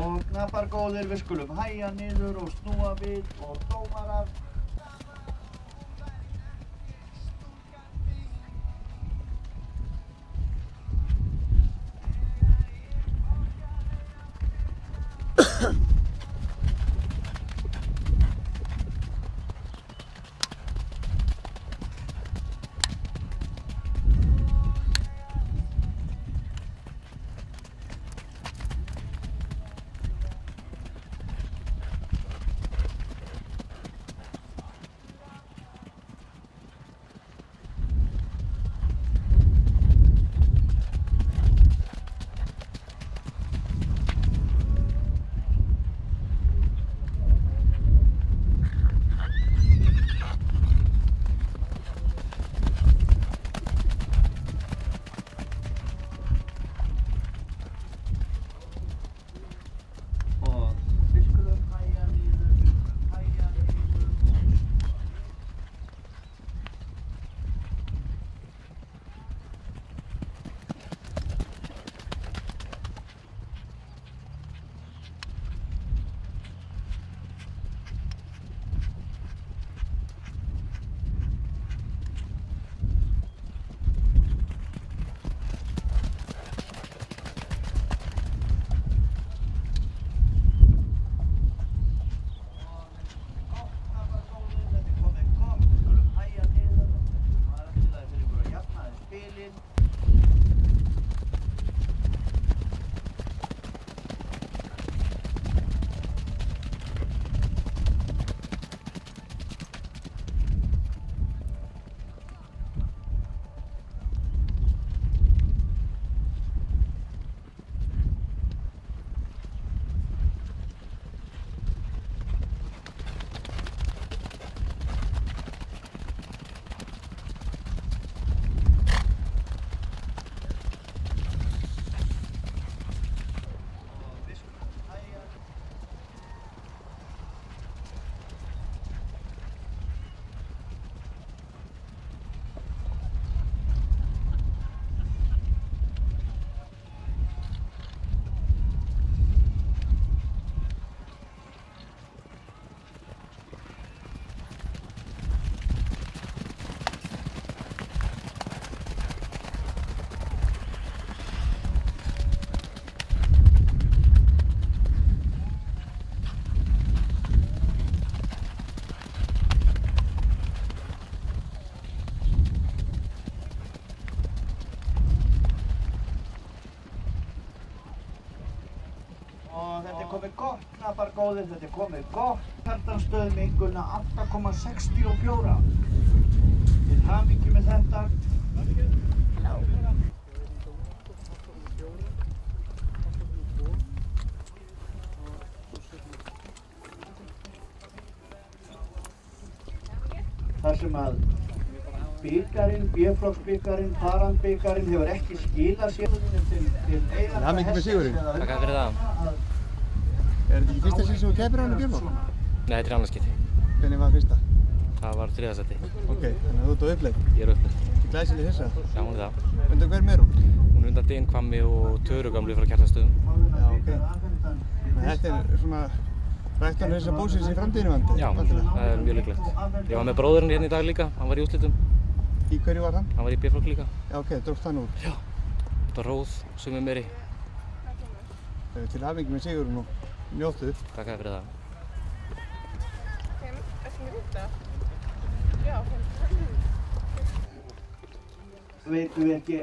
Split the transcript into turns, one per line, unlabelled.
Og knappar góðir, við skulum hægja niður og snúa við og dómarar. Og þetta komið gott, knappar góðir, þetta komið gott. Hjartanstöð menguna 8,64. Til hamingju með þetta. Þar sem að bikarinn, B-flokksbikarinn, farandbikarinn hefur ekki skilað sér til eiganda
hamingju með sigurinn.
Takk fyrir það.
Er þetta ekki fyrsta sinn sem þú keppir á henni B-flokk?
Nei, þetta er annars skipti.
Hvernig var fyrsta?
Það var 3. sæti.
Ok, þannig að þú ert á uppleið.
Ég er uppleið.
Þetta er glæsileg hissa.
Já, hún er það.
Undan hverjum er hún?
Hún er undan Dyn Hvammi og Törugamli frá Kjartanstöðum.
Já, ok. Þetta er svona ræktan hissa bósins í framtíðinu vandi?
Já, það er mjög líklegt. Ég var með bróðurinn hérna í dag líka, hann var í úrslitum.
Í hverju var hann?
Hann var í B-flokk líka.
Já, ok, dróst hann út?
Já. Þetta var róð, sumið meiri.
Til hamingju með sigurinn og njóttu.
Takk fyrir það.
Veitum við ekki